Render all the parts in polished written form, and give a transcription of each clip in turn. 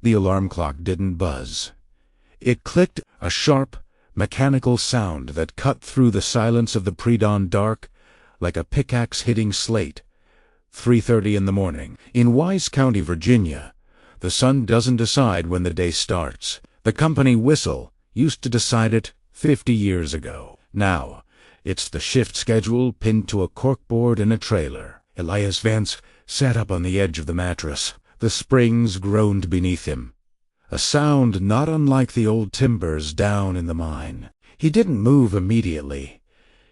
The alarm clock didn't buzz. It clicked, a sharp, mechanical sound that cut through the silence of the pre-dawn dark like a pickaxe hitting slate. 3:30 in the morning. In Wise County, Virginia, the sun doesn't decide when the day starts. The company whistle used to decide it 50 years ago. Now, it's the shift schedule pinned to a corkboard in a trailer. Elias Vance sat up on the edge of the mattress. The springs groaned beneath him, a sound not unlike the old timbers down in the mine. He didn't move immediately.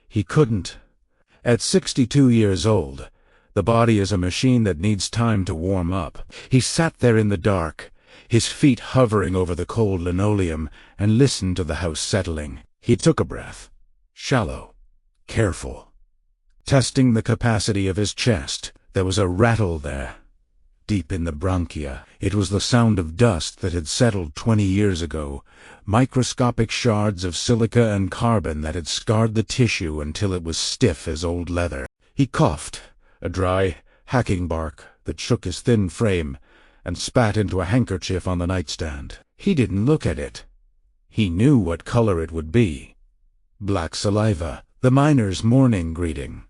He couldn't. At 62 years old, the body is a machine that needs time to warm up. He sat there in the dark, his feet hovering over the cold linoleum, and listened to the house settling. He took a breath, shallow, careful, testing the capacity of his chest. There was a rattle there, deep in the bronchia. It was the sound of dust that had settled 20 years ago, microscopic shards of silica and carbon that had scarred the tissue until it was stiff as old leather. He coughed, a dry, hacking bark that shook his thin frame, and spat into a handkerchief on the nightstand. He didn't look at it. He knew what color it would be. Black saliva, the miner's morning greeting.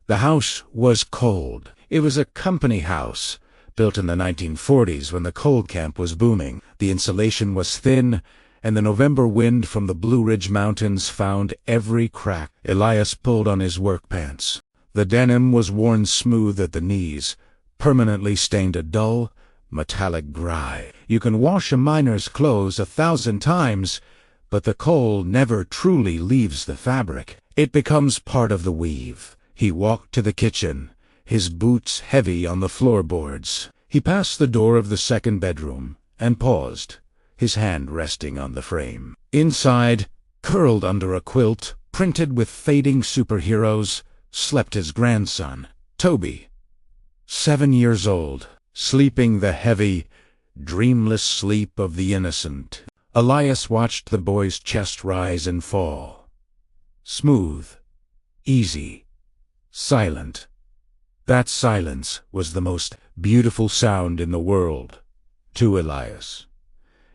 The house was cold. It was a company house, built in the 1940s when the coal camp was booming. The insulation was thin, and the November wind from the Blue Ridge Mountains found every crack. Elias pulled on his work pants. The denim was worn smooth at the knees, permanently stained a dull, metallic gray. You can wash a miner's clothes 1,000 times, but the coal never truly leaves the fabric. It becomes part of the weave. He walked to the kitchen, his boots heavy on the floorboards. He passed the door of the second bedroom and paused, his hand resting on the frame. Inside, curled under a quilt printed with fading superheroes, slept his grandson, Toby, 7 years old, sleeping the heavy, dreamless sleep of the innocent. Elias watched the boy's chest rise and fall. Smooth, easy, silent. That silence was the most beautiful sound in the world, to Elias.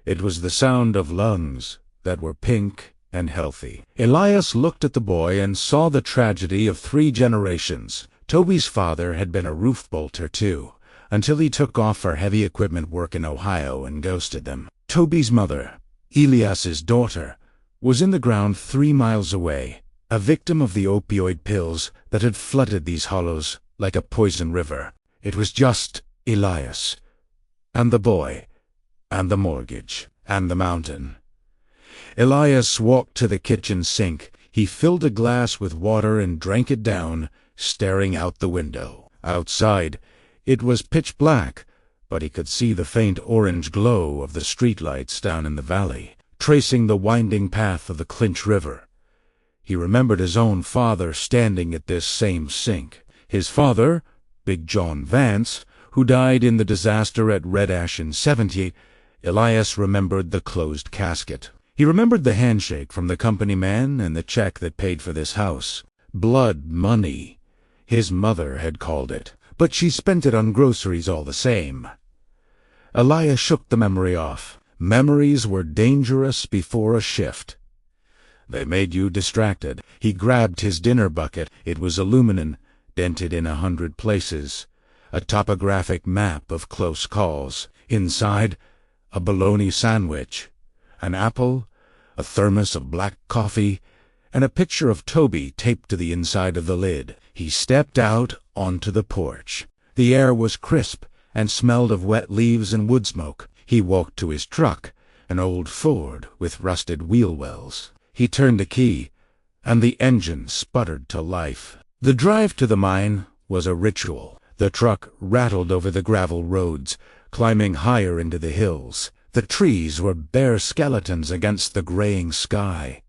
It was the sound of lungs that were pink and healthy. Elias looked at the boy and saw the tragedy of 3 generations. Toby's father had been a roof bolter too, until he took off for heavy equipment work in Ohio and ghosted them. Toby's mother, Elias's daughter, was in the ground 3 miles away, a victim of the opioid pills that had flooded these hollows like a poison river. It was just Elias, and the boy, and the mortgage, and the mountain. Elias walked to the kitchen sink. He filled a glass with water and drank it down, staring out the window. Outside, it was pitch black, but he could see the faint orange glow of the streetlights down in the valley, tracing the winding path of the Clinch River. He remembered his own father standing at this same sink. His father, Big John Vance, who died in the disaster at Red Ash in '70, Elias remembered the closed casket. He remembered the handshake from the company man and the check that paid for this house. Blood money, his mother had called it, but she spent it on groceries all the same. Elias shook the memory off. Memories were dangerous before a shift. They made you distracted. He grabbed his dinner bucket. It was aluminum, dented in 100 places. A topographic map of close calls. Inside, a bologna sandwich, an apple, a thermos of black coffee, and a picture of Toby taped to the inside of the lid. He stepped out onto the porch. The air was crisp and smelled of wet leaves and wood smoke. He walked to his truck, an old Ford with rusted wheel wells. He turned the key, and the engine sputtered to life. The drive to the mine was a ritual. The truck rattled over the gravel roads, climbing higher into the hills. The trees were bare skeletons against the graying sky.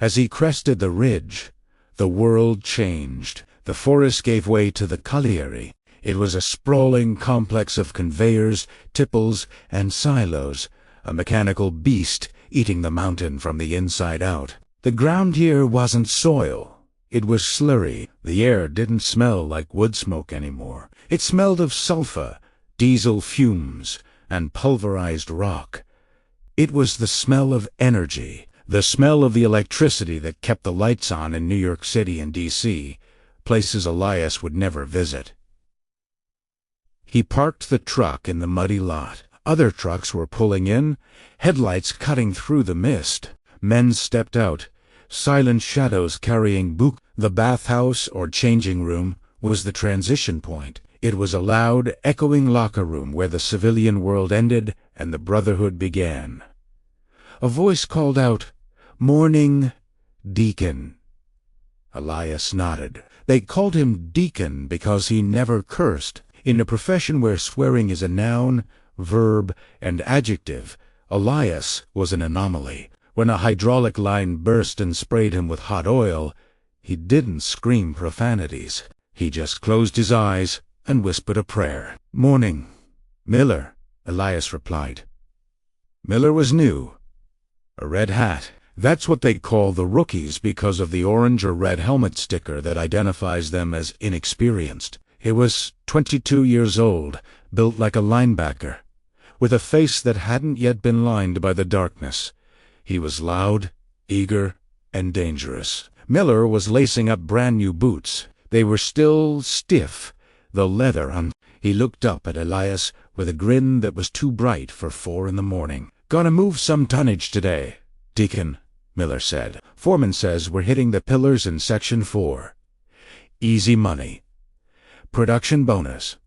As he crested the ridge, the world changed. The forest gave way to the colliery. It was a sprawling complex of conveyors, tipples, and silos, a mechanical beast eating the mountain from the inside out. The ground here wasn't soil. It was slurry. The air didn't smell like wood smoke anymore. It smelled of sulfur, diesel fumes, and pulverized rock. It was the smell of energy, the smell of the electricity that kept the lights on in New York City and D.C., places Elias would never visit. He parked the truck in the muddy lot. Other trucks were pulling in, headlights cutting through the mist. Men stepped out, silent shadows carrying books. The bathhouse or changing room was the transition point. It was a loud, echoing locker room where the civilian world ended and the brotherhood began. A voice called out, "Morning, Deacon." Elias nodded. They called him Deacon because he never cursed. In a profession where swearing is a noun, verb, and adjective, Elias was an anomaly. When a hydraulic line burst and sprayed him with hot oil, he didn't scream profanities. He just closed his eyes and whispered a prayer. "Morning, Miller," Elias replied. Miller was new. A red hat. That's what they call the rookies because of the orange or red helmet sticker that identifies them as inexperienced. He was 22 years old, built like a linebacker, with a face that hadn't yet been lined by the darkness. He was loud, eager, and dangerous. Miller was lacing up brand-new boots. They were still stiff, the leather on. He looked up at Elias with a grin that was too bright for 4 in the morning. "Gonna move some tonnage today, Deacon," Miller said. "Foreman says we're hitting the pillars in Section 4. Easy money. Production bonus."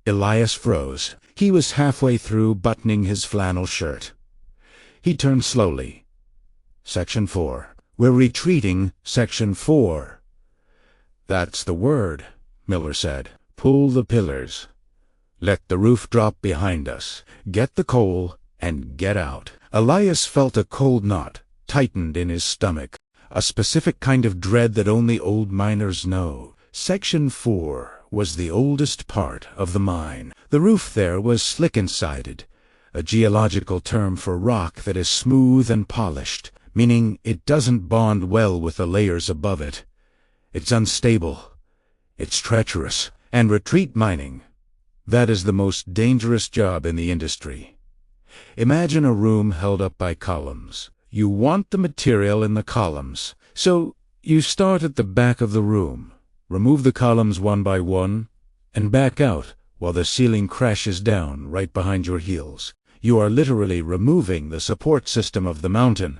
Elias froze. He was halfway through buttoning his flannel shirt. He turned slowly. "Section 4. We're retreating, Section 4. "That's the word," Miller said. "Pull the pillars. Let the roof drop behind us. Get the coal and get out." Elias felt a cold knot tightened in his stomach, a specific kind of dread that only old miners know. Section 4 was the oldest part of the mine. The roof there was slick-sided, a geological term for rock that is smooth and polished, meaning it doesn't bond well with the layers above it. It's unstable, it's treacherous, and retreat mining, that is the most dangerous job in the industry. Imagine a room held up by columns. You want the material in the columns, so you start at the back of the room, remove the columns one by one, and back out while the ceiling crashes down right behind your heels. You are literally removing the support system of the mountain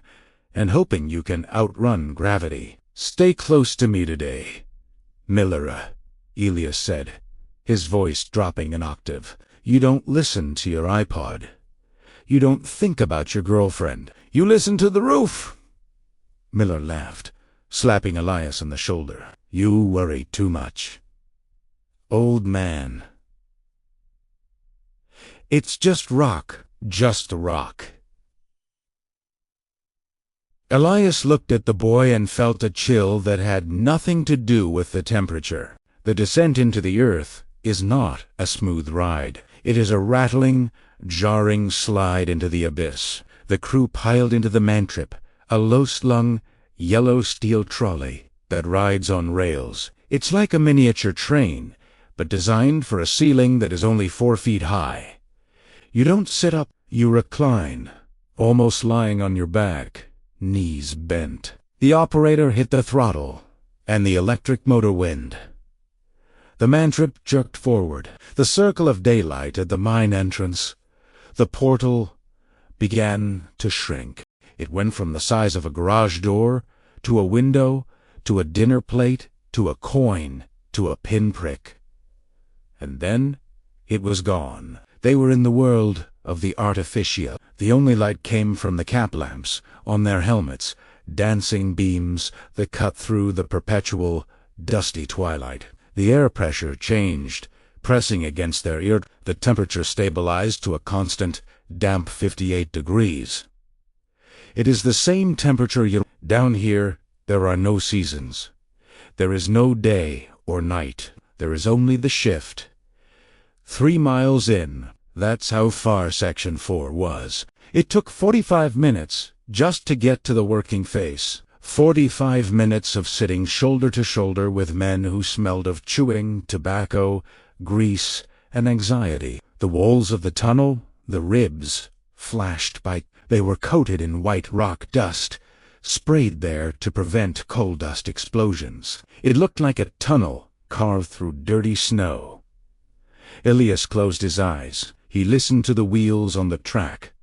and hoping you can outrun gravity. "Stay close to me today, Miller," Elias said, his voice dropping an octave. "You don't listen to your iPod. You don't think about your girlfriend. You listen to the roof." Miller laughed, slapping Elias on the shoulder. "You worry too much, old man. It's just rock, just rock." Elias looked at the boy and felt a chill that had nothing to do with the temperature. The descent into the earth is not a smooth ride. It is a rattling, jarring slide into the abyss. The crew piled into the mantrip, a low-slung, yellow steel trolley that rides on rails. It's like a miniature train, but designed for a ceiling that is only 4 feet high. You don't sit up, you recline, almost lying on your back, knees bent. The operator hit the throttle, and the electric motor whined. The mantrip jerked forward. The circle of daylight at the mine entrance, the portal, began to shrink. It went from the size of a garage door, to a window, to a dinner plate, to a coin, to a pinprick. And then it was gone. They were in the world of the Artificia. The only light came from the cap lamps on their helmets, dancing beams that cut through the perpetual, dusty twilight. The air pressure changed, pressing against their ear. The temperature stabilized to a constant, damp 58 degrees. It is the same temperature down here. There are no seasons. There is no day or night. There is only the shift. 3 miles in, that's how far Section 4 was. It took 45 minutes just to get to the working face. 45 minutes of sitting shoulder to shoulder with men who smelled of chewing, tobacco, grease, and anxiety. The walls of the tunnel, the ribs, flashed by. They were coated in white rock dust, sprayed there to prevent coal dust explosions. It looked like a tunnel carved through dirty snow. Elias closed his eyes. He listened to the wheels on the track.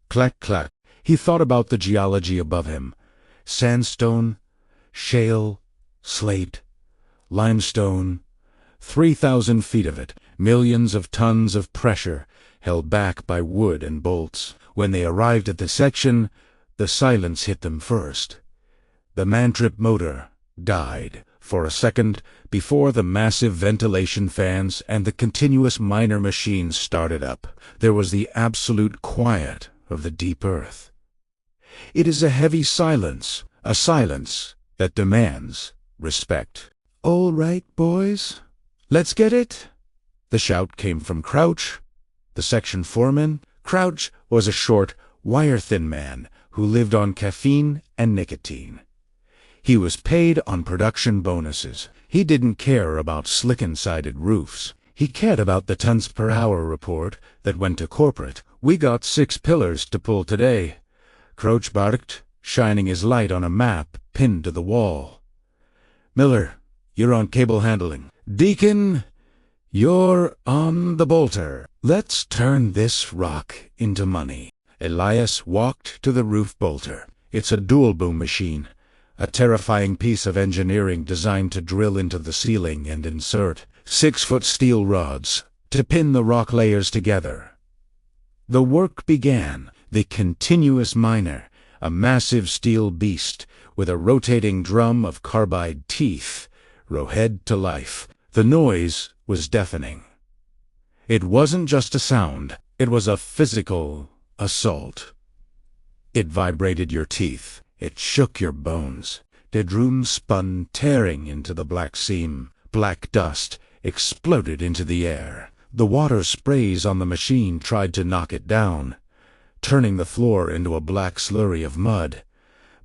Clack, clack. He thought about the geology above him. Sandstone, shale, slate, limestone. 3,000 feet of it, millions of tons of pressure, held back by wood and bolts. When they arrived at the section, the silence hit them first. The man-trip motor died for a second before the massive ventilation fans and the continuous miner machines started up. There was the absolute quiet of the deep earth. It is a heavy silence, a silence that demands respect. "All right, boys, let's get it." The shout came from Crouch, the section foreman. Crouch was a short, wire-thin man who lived on caffeine and nicotine. He was paid on production bonuses. He didn't care about slicken-sided roofs. He cared about the tons-per-hour report that went to corporate. "We got 6 pillars to pull today," Crouch barked, shining his light on a map pinned to the wall. "Miller, you're on cable handling. Deacon, you're on the bolter. Let's turn this rock into money." Elias walked to the roof bolter. It's a dual-boom machine, a terrifying piece of engineering designed to drill into the ceiling and insert 6-foot steel rods to pin the rock layers together. The work began. The continuous miner, a massive steel beast with a rotating drum of carbide teeth, rowhead to life. The noise was deafening. It wasn't just a sound, it was a physical assault. It vibrated your teeth, it shook your bones. The drum spun, tearing into the black seam. Black dust exploded into the air. The water sprays on the machine tried to knock it down, turning the floor into a black slurry of mud.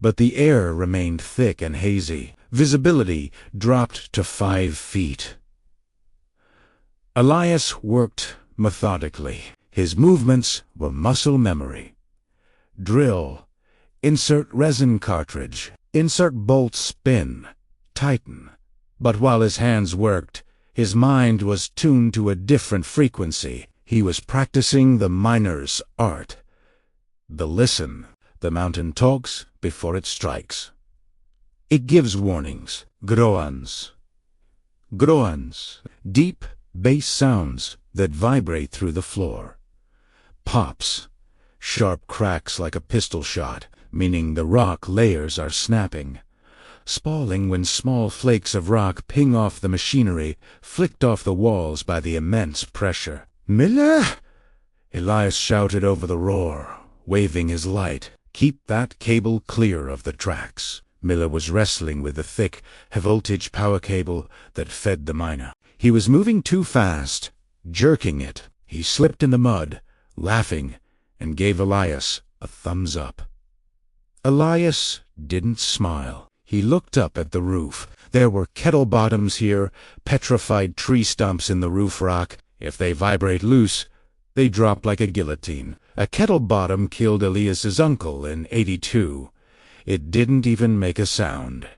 But the air remained thick and hazy. Visibility dropped to 5 feet. Elias worked methodically. His movements were muscle memory. Drill. Insert resin cartridge. Insert bolt, spin. Tighten. But while his hands worked, his mind was tuned to a different frequency. He was practicing the miner's art. The listen. The mountain talks before it strikes. It gives warnings. Groans. Groans. Deep bass sounds that vibrate through the floor. Pops. Sharp cracks like a pistol shot, meaning the rock layers are snapping. Spalling when small flakes of rock ping off the machinery, flicked off the walls by the immense pressure. "Miller!" Elias shouted over the roar, waving his light. "Keep that cable clear of the tracks." Miller was wrestling with the thick, high-voltage power cable that fed the miner. He was moving too fast, jerking it. He slipped in the mud, laughing, and gave Elias a thumbs up. Elias didn't smile. He looked up at the roof. There were kettle bottoms here, petrified tree stumps in the roof rock. If they vibrate loose, they drop like a guillotine. A kettle bottom killed Elias's uncle in '82. It didn't even make a sound.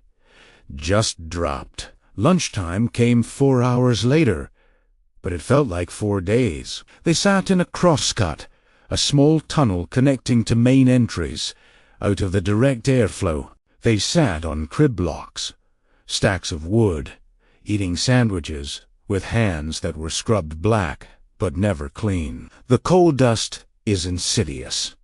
Just dropped. Lunchtime came 4 hours later, but it felt like 4 days. They sat in a crosscut, a small tunnel connecting to main entries, out of the direct airflow. They sat on crib blocks, stacks of wood, eating sandwiches with hands that were scrubbed black but never clean. The coal dust is insidious.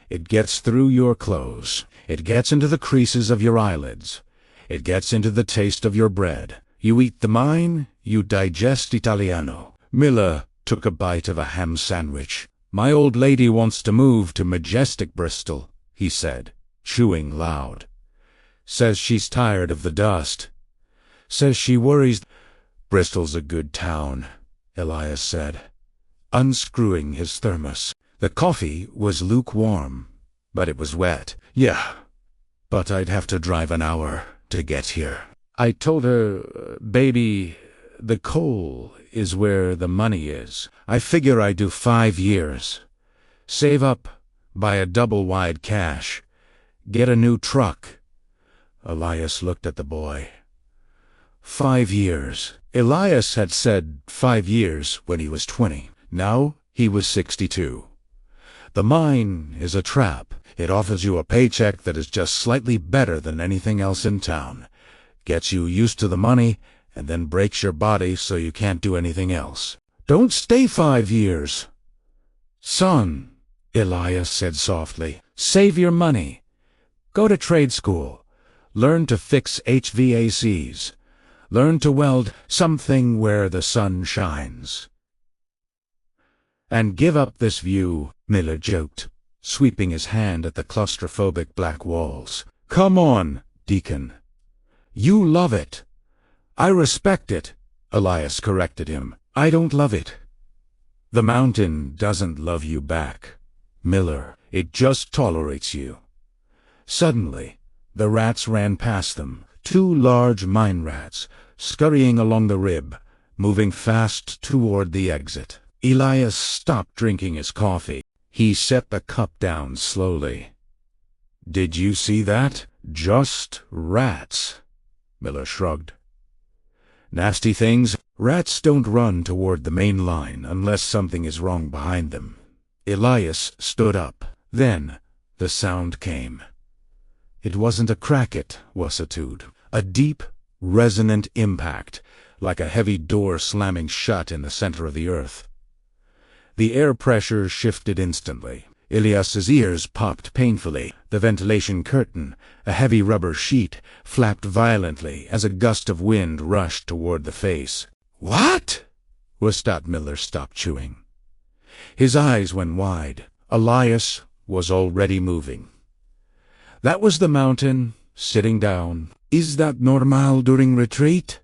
It gets through your clothes. It gets into the creases of your eyelids. It gets into the taste of your bread. You eat the mine, you digest Italiano. Miller took a bite of a ham sandwich. "My old lady wants to move to majestic Bristol," he said, chewing loud. "Says she's tired of the dust. Says she worries." "Bristol's a good town," Elias said, unscrewing his thermos. The coffee was lukewarm, but it was wet. "Yeah, but I'd have to drive an hour to get here." I told her, "Baby, The coal is where the money is. I figure I do 5 years. Save up, buy a double-wide cash, get a new truck. Elias looked at the boy. 5 years. Elias had said 5 years when he was 20. Now he was 62. The mine is a trap. It offers you a paycheck that is just slightly better than anything else in town. Gets you used to the money, and then breaks your body so you can't do anything else. Don't stay 5 years. Son, Elias said softly, save your money. Go to trade school. Learn to fix HVACs. Learn to weld something where the sun shines. And give up this view, Miller joked, sweeping his hand at the claustrophobic black walls. Come on, Deacon. You love it. I respect it, Elias corrected him. I don't love it. The mountain doesn't love you back, Miller. It just tolerates you. Suddenly, the rats ran past them, 2 large mine rats, scurrying along the rib, moving fast toward the exit. Elias stopped drinking his coffee. He set the cup down slowly. Did you see that? Just rats. Miller shrugged. Nasty things. Rats don't run toward the main line unless something is wrong behind them. Elias stood up. Then the sound came. It wasn't a cracket, Wassitude. A deep, resonant impact, like a heavy door slamming shut in the center of the earth. The air pressure shifted instantly. Elias's ears popped painfully. The ventilation curtain, a heavy rubber sheet, flapped violently as a gust of wind rushed toward the face. What? Westat Miller stopped chewing. His eyes went wide. Elias was already moving. That was the mountain, sitting down. Is that normal during retreat?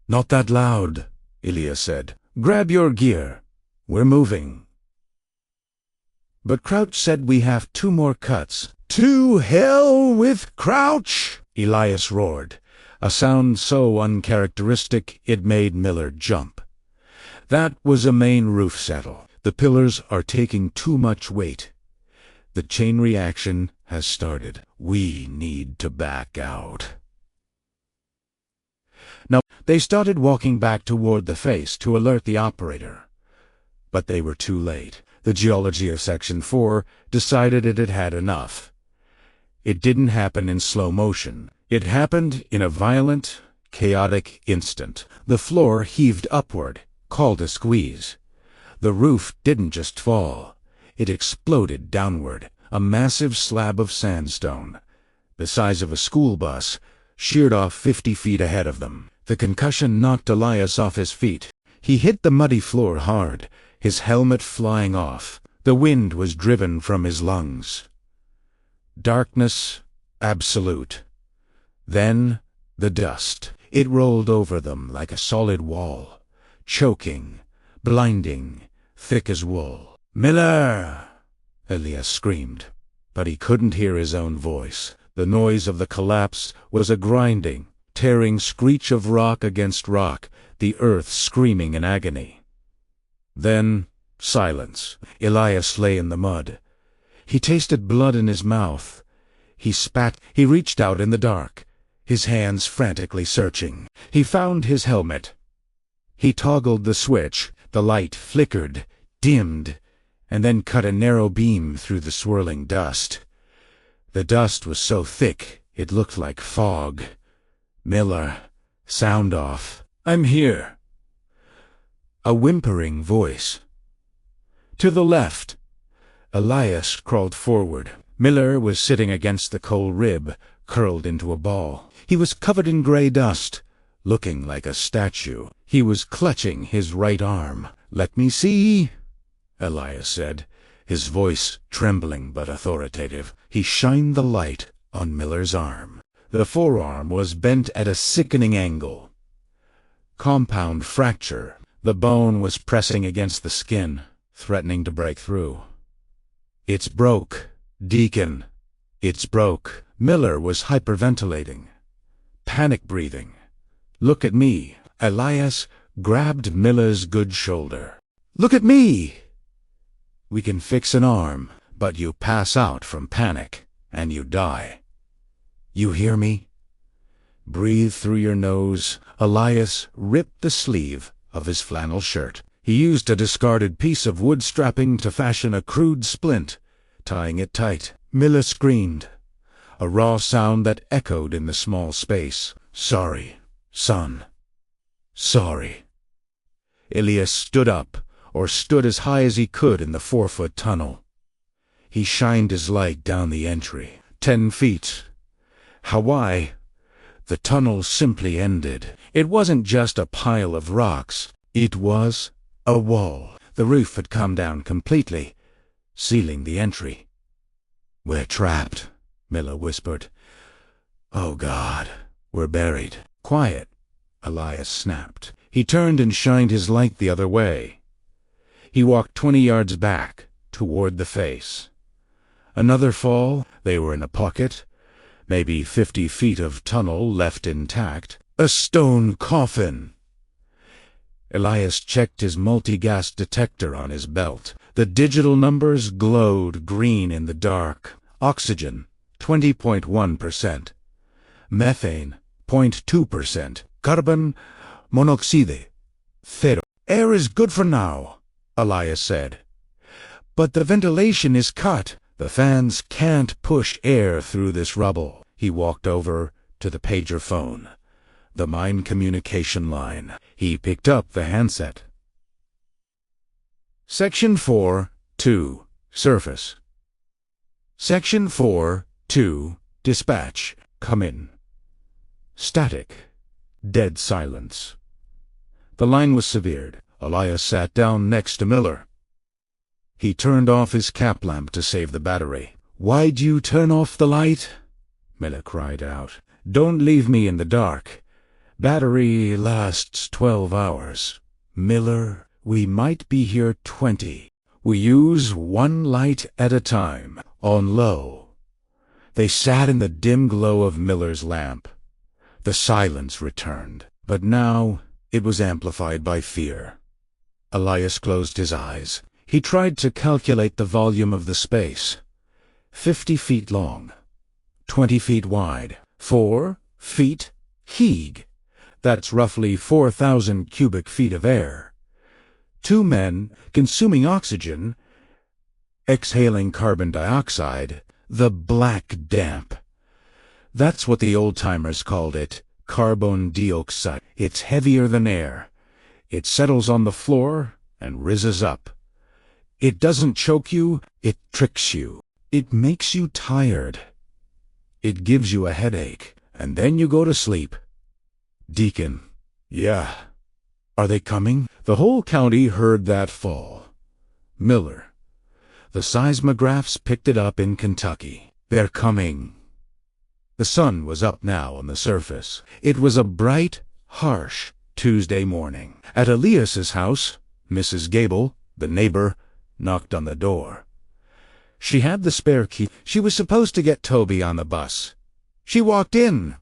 Not that loud, Elias said. Grab your gear. We're moving. But Crouch said we have 2 more cuts. To hell with Crouch! Elias roared, a sound so uncharacteristic it made Miller jump. That was a main roof settle. The pillars are taking too much weight. The chain reaction has started. We need to back out. Now, they started walking back toward the face to alert the operator. But they were too late. The geology of Section 4 decided it had had enough. It didn't happen in slow motion. It happened in a violent, chaotic instant. The floor heaved upward, called a squeeze. The roof didn't just fall. It exploded downward, a massive slab of sandstone, the size of a school bus, sheared off 50 feet ahead of them. The concussion knocked Elias off his feet. He hit the muddy floor hard, his helmet flying off. The wind was driven from his lungs. Darkness absolute. Then the dust. It rolled over them like a solid wall, choking, blinding, thick as wool. Miller! Elias screamed, but he couldn't hear his own voice. The noise of the collapse was a grinding, tearing screech of rock against rock, the earth screaming in agony. Then silence. Elias lay in the mud. He tasted blood in his mouth. He spat. He reached out in the dark, his hands frantically searching. He found his helmet. He toggled the switch. The light flickered, dimmed, and then cut a narrow beam through the swirling dust. The dust was so thick it looked like fog. Miller, sound off. I'm here. A whimpering voice. To the left. Elias crawled forward. Miller was sitting against the coal rib, curled into a ball. He was covered in gray dust, looking like a statue. He was clutching his right arm. Let me see, Elias said, his voice trembling but authoritative. He shined the light on Miller's arm. The forearm was bent at a sickening angle. Compound fracture. The bone was pressing against the skin, threatening to break through. It's broke, Deacon. It's broke. Miller was hyperventilating, panic breathing. Look at me. Elias grabbed Miller's good shoulder. "Look at me! We can fix an arm, but you pass out from panic, and you die. You hear me? Breathe through your nose." Elias ripped the sleeve of his flannel shirt. He used a discarded piece of wood strapping to fashion a crude splint, tying it tight. Miller screamed, a raw sound that echoed in the small space. "Sorry, son. Sorry." Elias stood up, or stood as high as he could in the 4-foot tunnel. He shined his light down the entry. 10 feet. Hawaii. The tunnel simply ended. It wasn't just a pile of rocks. It was a wall. The roof had come down completely, sealing the entry. "We're trapped," Miller whispered. "Oh, God, we're buried." "Quiet," Elias snapped. He turned and shined his light the other way. He walked 20 yards back, toward the face. Another fall. They were in a pocket. Maybe 50 feet of tunnel left intact. A stone coffin. Elias checked his multi-gas detector on his belt. The digital numbers glowed green in the dark. Oxygen, 20.1%. Methane, 0.2%. Carbon monoxide, 0. "Air is good for now," Elias said. "But the ventilation is cut. The fans can't push air through this rubble." He walked over to the pager phone, the mine communication line. He picked up the handset. "Section 4-2, surface." "Section 4-2, dispatch. Come in." Static. Dead silence. The line was severed. Elias sat down next to Miller. He turned off his cap lamp to save the battery. "Why'd you turn off the light?" Miller cried out. "Don't leave me in the dark. Battery lasts 12 hours. Miller, we might be here 20. We use one light at a time, on low." They sat in the dim glow of Miller's lamp. The silence returned, but now it was amplified by fear. Elias closed his eyes. He tried to calculate the volume of the space. 50 feet long, 20 feet wide, 4 feet heag. That's roughly 4,000 cubic feet of air. 2 men consuming oxygen, exhaling carbon dioxide, the black damp. That's what the old-timers called it, carbon dioxide. It's heavier than air. It settles on the floor and rises up. It doesn't choke you, it tricks you. It makes you tired. It gives you a headache, and then you go to sleep. Deacon. "Yeah. Are they coming?" The whole county heard that fall. Miller. The seismographs picked it up in Kentucky. "They're coming." The sun was up now on the surface. It was a bright, harsh Tuesday morning. At Elias's house, Mrs. Gable, the neighbor, knocked on the door. She had the spare key. She was supposed to get Toby on the bus. She walked in.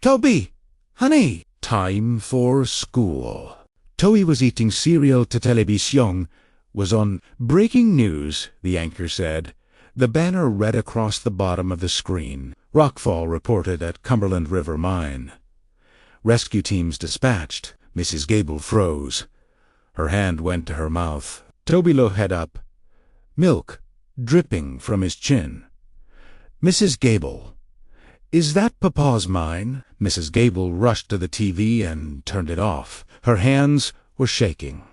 "Toby, honey." Time for school. Toby was eating cereal to television. Was on breaking news, the anchor said. The banner read across the bottom of the screen. Rockfall reported at Cumberland River Mine. Rescue teams dispatched. Mrs. Gable froze. Her hand went to her mouth. Toby looked head up. Milk dripping from his chin. "Mrs. Gable, is that Papa's mine?" Mrs. Gable rushed to the TV and turned it off. Her hands were shaking.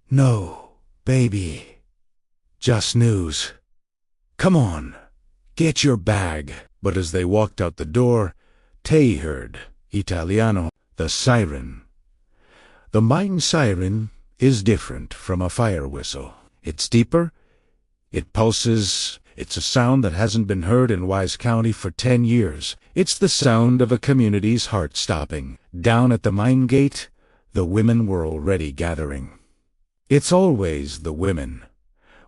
"No, baby. Just news. Come on, get your bag." But as they walked out the door, Tay heard, Italiano, the siren. The mine siren is different from a fire whistle. It's deeper. It pulses. It's a sound that hasn't been heard in Wise County for 10 years. It's the sound of a community's heart stopping. Down at the mine gate, the women were already gathering. It's always the women.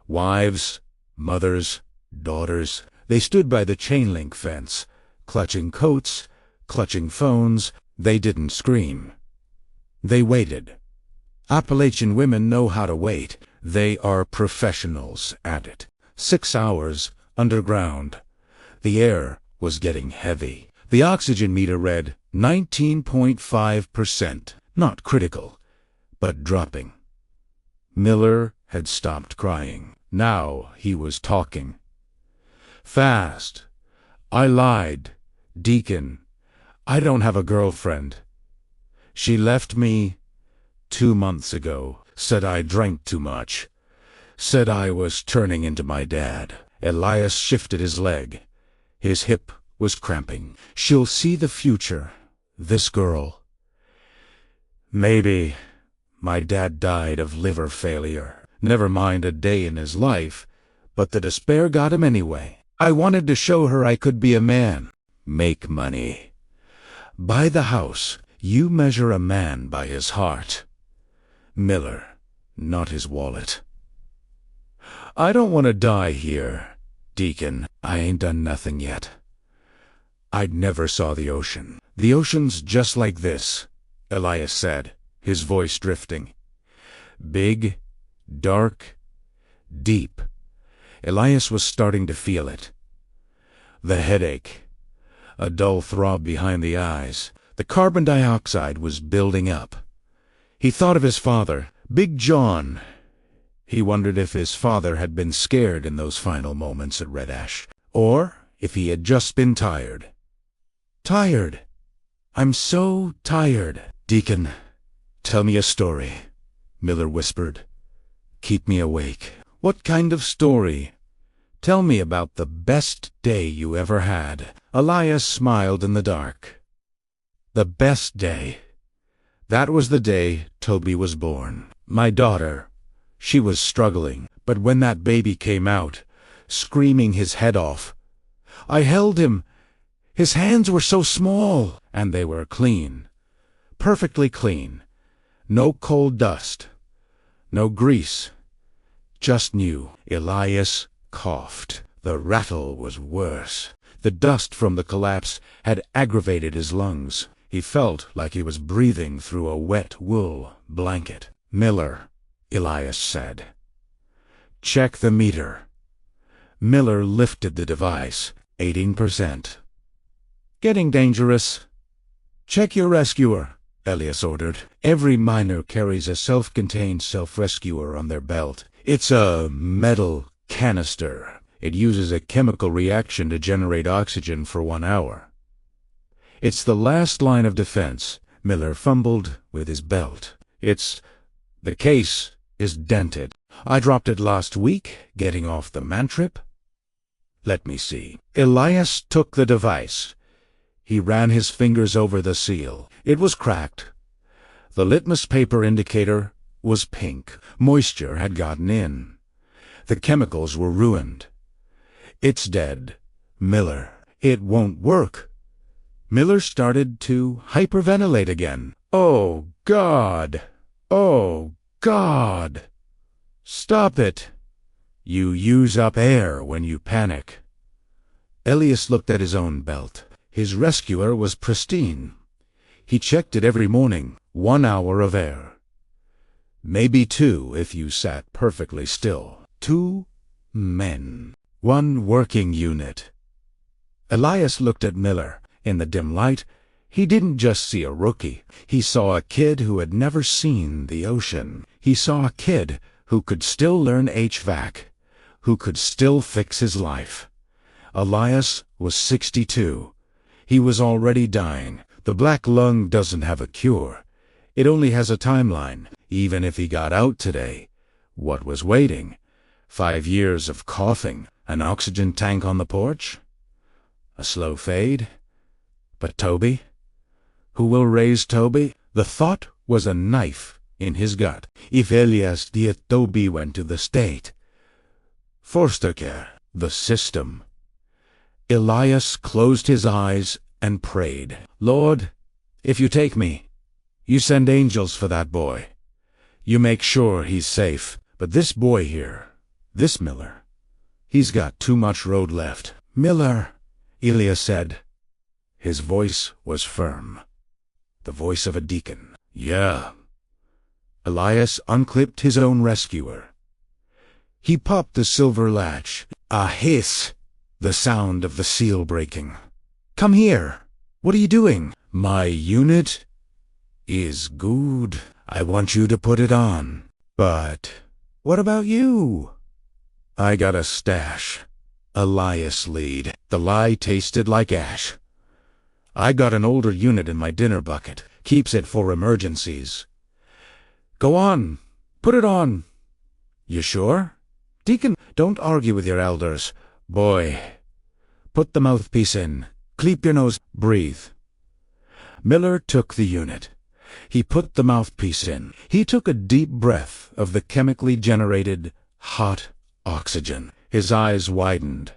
Wives, mothers, daughters. They stood by the chain-link fence, clutching coats, clutching phones. They didn't scream. They waited. Appalachian women know how to wait. They are professionals at it. 6 hours underground. The air was getting heavy. The oxygen meter read 19.5%. Not critical, but dropping. Miller had stopped crying. Now he was talking. Fast. I lied. Deacon, I don't have a girlfriend. She left me 2 months ago. Said I drank too much. Said I was turning into my dad. Elias shifted his leg. His hip was cramping. She'll see the future, this girl. Maybe my dad died of liver failure. Never mind a day in his life, but the despair got him anyway. I wanted to show her I could be a man. Make money. Buy the house. You measure a man by his heart. Miller, not his wallet. I don't want to die here, Deacon. I ain't done nothing yet. I'd never saw the ocean. The ocean's just like this, Elias said, his voice drifting. Big, dark, deep. Elias was starting to feel it. The headache, a dull throb behind the eyes. The carbon dioxide was building up. He thought of his father, Big John. He wondered if his father had been scared in those final moments at Red Ash, or if he had just been tired. Tired. I'm so tired. Deacon, tell me a story, Miller whispered. Keep me awake. What kind of story? Tell me about the best day you ever had. Elias smiled in the dark. The best day. That was the day Toby was born. My daughter. She was struggling, but when that baby came out, screaming his head off, I held him. His hands were so small, and they were clean. Perfectly clean. No cold dust. No grease. Just new. Elias coughed. The rattle was worse. The dust from the collapse had aggravated his lungs. He felt like he was breathing through a wet wool blanket. Miller, Elias said. Check the meter. Miller lifted the device. 18%. Getting dangerous. Check your rescuer, Elias ordered. Every miner carries a self-contained self-rescuer on their belt. It's a metal canister. It uses a chemical reaction to generate oxygen for 1 hour. It's the last line of defense. Miller fumbled with his belt. The case is dented. I dropped it last week, getting off the man trip. Let me see. Elias took the device. He ran his fingers over the seal. It was cracked. The litmus paper indicator was pink. Moisture had gotten in. The chemicals were ruined. It's dead. Miller, it won't work. Miller started to hyperventilate again. Oh, God! Oh, God! Stop it! You use up air when you panic. Elias looked at his own belt. His rescuer was pristine. He checked it every morning. 1 hour of air. Maybe 2 if you sat perfectly still. 2 men. 1 working unit. Elias looked at Miller. In the dim light, he didn't just see a rookie. He saw a kid who had never seen the ocean. He saw a kid who could still learn HVAC, who could still fix his life. Elias was 62. He was already dying. The black lung doesn't have a cure. It only has a timeline. Even if he got out today, what was waiting? 5 years of coughing, an oxygen tank on the porch? A slow fade? But Toby? Who will raise Toby? The thought was a knife in his gut. If Elias did, Toby went to the state. Foster care. The system. Elias closed his eyes and prayed. Lord, if you take me, you send angels for that boy. You make sure he's safe. But this boy here, this Miller, he's got too much road left. Miller, Elias said. His voice was firm. The voice of a deacon. Yeah. Elias unclipped his own rescuer. He popped the silver latch. A hiss. The sound of the seal breaking. Come here. What are you doing? My unit is good. I want you to put it on. But what about you? I got a stash. Elias lead. The lie tasted like ash. I got an older unit in my dinner bucket. Keeps it for emergencies. Go on. Put it on. You sure? Deacon, don't argue with your elders. Boy, put the mouthpiece in. Keep your nose. Breathe. Miller took the unit. He put the mouthpiece in. He took a deep breath of the chemically generated, hot oxygen. His eyes widened.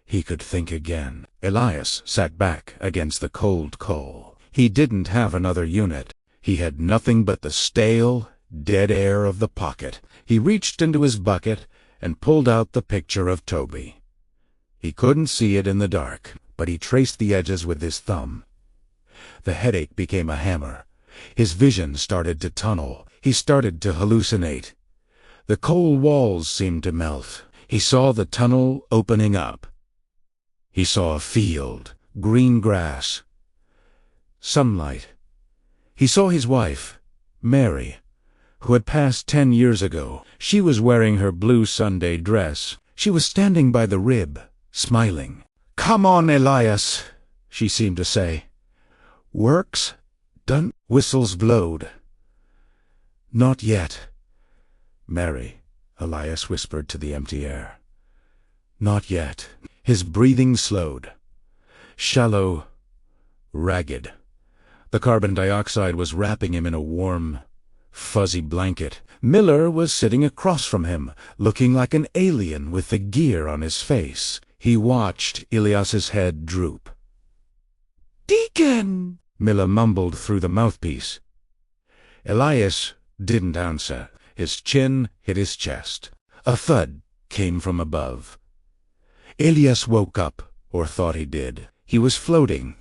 He could think again. Elias sat back against the cold coal. He didn't have another unit. He had nothing but the stale, dead air of the pocket. He reached into his bucket and pulled out the picture of Toby. He couldn't see it in the dark, but he traced the edges with his thumb. The headache became a hammer. His vision started to tunnel. He started to hallucinate. The coal walls seemed to melt. He saw the tunnel opening up. He saw a field, green grass, sunlight. He saw his wife, Mary, who had passed 10 years ago. She was wearing her blue Sunday dress. She was standing by the rib, smiling. "Come on, Elias," she seemed to say. "Work's done." Whistles blowed. "Not yet." "Mary," Elias whispered to the empty air. "Not yet." His breathing slowed. Shallow, ragged. The carbon dioxide was wrapping him in a warm, fuzzy blanket. Miller was sitting across from him, looking like an alien with the gear on his face. He watched Elias's head droop. "Deacon!" Miller mumbled through the mouthpiece. Elias didn't answer. His chin hit his chest. A thud came from above. Elias woke up, or thought he did. He was floating.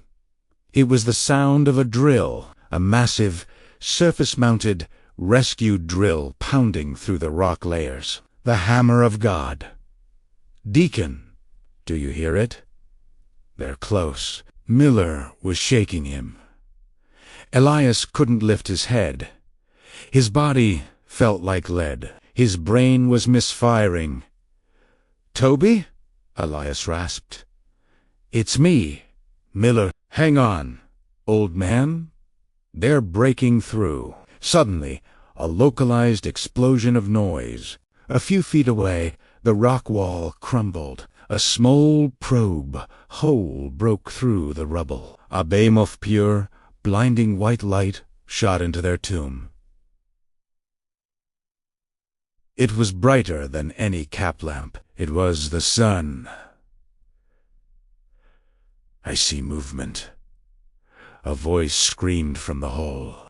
It was the sound of a drill, a massive, surface-mounted, rescue drill pounding through the rock layers. The hammer of God. "Deacon, do you hear it?" "They're close." Miller was shaking him. Elias couldn't lift his head. His body felt like lead. His brain was misfiring. "Toby?" Elias rasped. "It's me, Miller." "Hang on, old man. They're breaking through." Suddenly, a localized explosion of noise. A few feet away, the rock wall crumbled. A small probe hole broke through the rubble. A beam of pure, blinding white light shot into their tomb. It was brighter than any cap lamp. It was the sun. "I see movement." A voice screamed from the hole.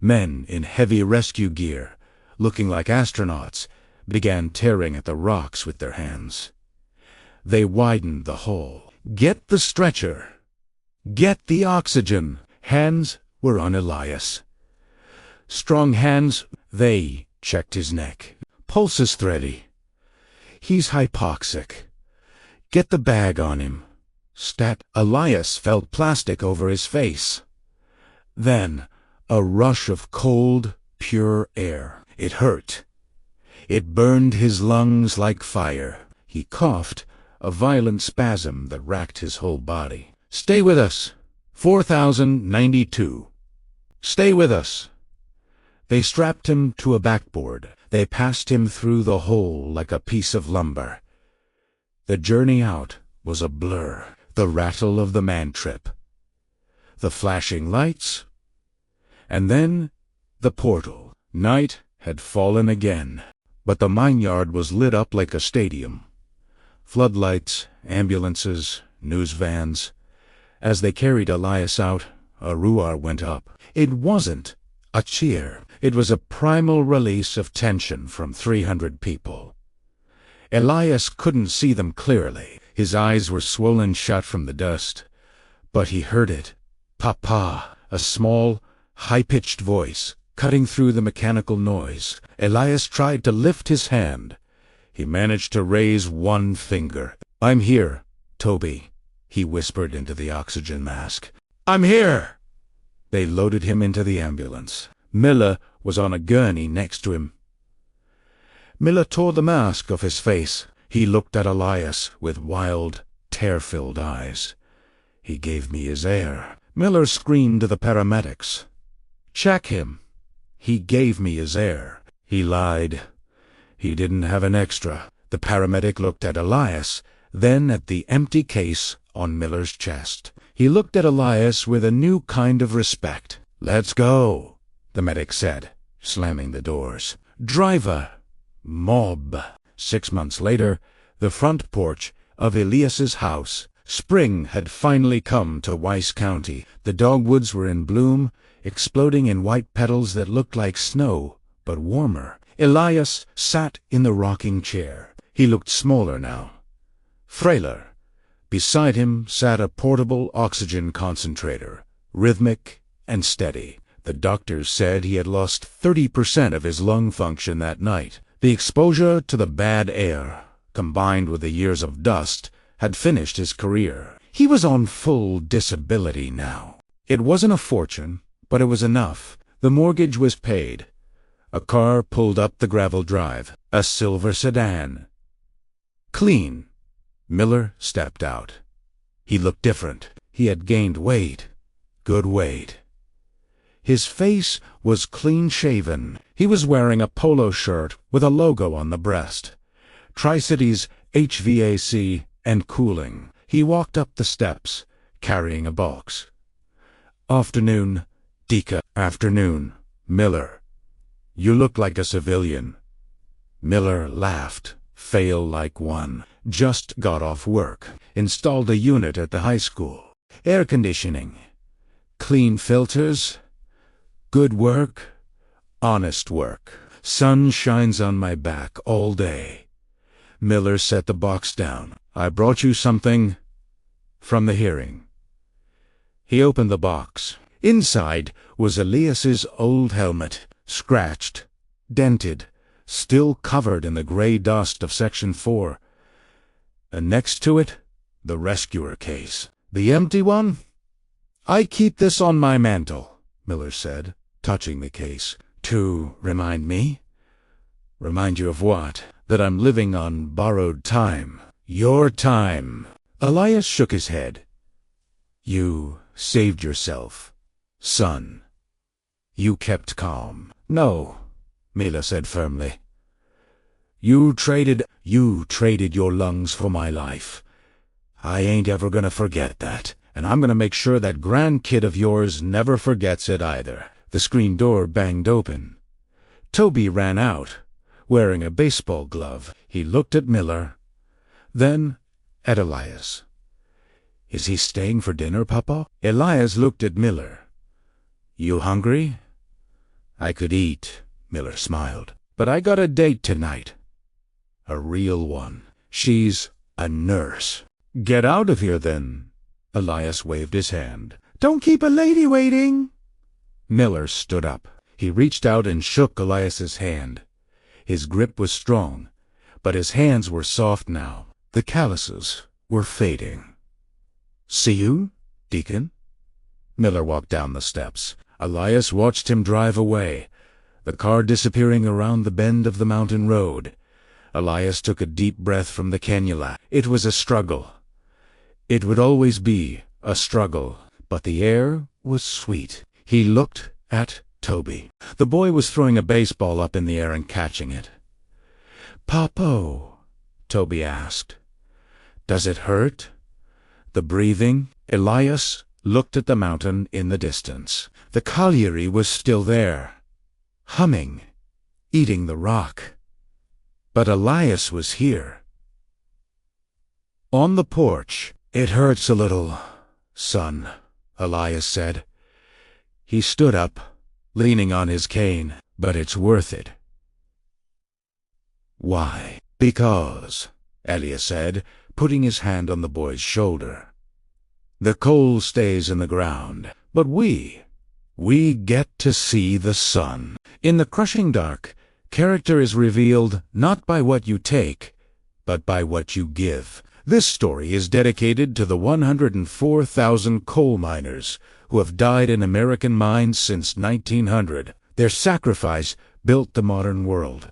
Men in heavy rescue gear, looking like astronauts, began tearing at the rocks with their hands. They widened the hole. "Get the stretcher! Get the oxygen!" Hands were on Elias. Strong hands. They checked his neck. "Pulse is steady. He's hypoxic. Get the bag on him." Stat. Elias felt plastic over his face. Then a rush of cold, pure air. It hurt. It burned his lungs like fire. He coughed, a violent spasm that racked his whole body. "Stay with us. 4092. Stay with us." They strapped him to a backboard. They passed him through the hole like a piece of lumber. The journey out was a blur. The rattle of the man-trip, the flashing lights, and then the portal. Night had fallen again, but the mine yard was lit up like a stadium. Floodlights, ambulances, news vans. As they carried Elias out, a roar went up. It wasn't a cheer. It was a primal release of tension from 300 people. Elias couldn't see them clearly. His eyes were swollen shut from the dust. But he heard it. Papa, a small, high-pitched voice, cutting through the mechanical noise. Elias tried to lift his hand. He managed to raise one finger. "I'm here, Toby," he whispered into the oxygen mask. "I'm here!" They loaded him into the ambulance. Miller was on a gurney next to him. Miller tore the mask off his face. He looked at Elias with wild, tear-filled eyes. "He gave me his air." Miller screamed to the paramedics. "Check him. He gave me his air." He lied. He didn't have an extra. The paramedic looked at Elias, then at the empty case on Miller's chest. He looked at Elias with a new kind of respect. "Let's go," the medic said, slamming the doors. "Driver. Mob." 6 months later, the front porch of Elias's house. Spring had finally come to Weiss County. The dogwoods were in bloom, exploding in white petals that looked like snow, but warmer. Elias sat in the rocking chair. He looked smaller now, frailer. Beside him sat a portable oxygen concentrator, rhythmic and steady. The doctors said he had lost 30% of his lung function that night. The exposure to the bad air, combined with the years of dust, had finished his career. He was on full disability now. It wasn't a fortune, but it was enough. The mortgage was paid. A car pulled up the gravel drive, a silver sedan. Clean. Miller stepped out. He looked different. He had gained weight. Good weight. His face was clean-shaven. He was wearing a polo shirt with a logo on the breast. Tri-Cities HVAC and cooling. He walked up the steps, carrying a box. "Afternoon, Deacon." "Afternoon, Miller. You look like a civilian." Miller laughed. "Fail like one. Just got off work. Installed a unit at the high school. Air conditioning. Clean filters. Good work. Honest work. Sun shines on my back all day." Miller set the box down. "I brought you something from the hearing." He opened the box. Inside was Elias's old helmet, scratched, dented, still covered in the gray dust of Section 4. And next to it, the rescuer case. "The empty one?" "I keep this on my mantle," Miller said, touching the case. "To remind me?" "Remind you of what?" "That I'm living on borrowed time." "Your time." Elias shook his head. "You saved yourself, son. You kept calm." "No," Miller said firmly. You traded your lungs for my life. I ain't ever gonna forget that, and I'm gonna make sure that grandkid of yours never forgets it either." The screen door banged open. Toby ran out, wearing a baseball glove. He looked at Miller, then at Elias. "Is he staying for dinner, Papa?" Elias looked at Miller. "You hungry?" "I could eat," Miller smiled. "But I got a date tonight. A real one. She's a nurse." "Get out of here, then." Elias waved his hand. "Don't keep a lady waiting." Miller stood up. He reached out and shook Elias's hand. His grip was strong, but his hands were soft now. The calluses were fading. "See you, Deacon?" Miller walked down the steps. Elias watched him drive away, the car disappearing around the bend of the mountain road. Elias took a deep breath from the cannula. It was a struggle. It would always be a struggle, but the air was sweet. He looked at Toby. The boy was throwing a baseball up in the air and catching it. "Papo," Toby asked, "does it hurt? The breathing?" Elias looked at the mountain in the distance. The colliery was still there, humming, eating the rock. But Elias was here. On the porch. "It hurts a little, son," Elias said. He stood up, leaning on his cane. "But it's worth it." "Why?" "Because," Elias said, putting his hand on the boy's shoulder. "The coal stays in the ground, but we get to see the sun." In the crushing dark, character is revealed not by what you take, but by what you give. This story is dedicated to the 104,000 coal miners who have died in American mines since 1900. Their sacrifice built the modern world.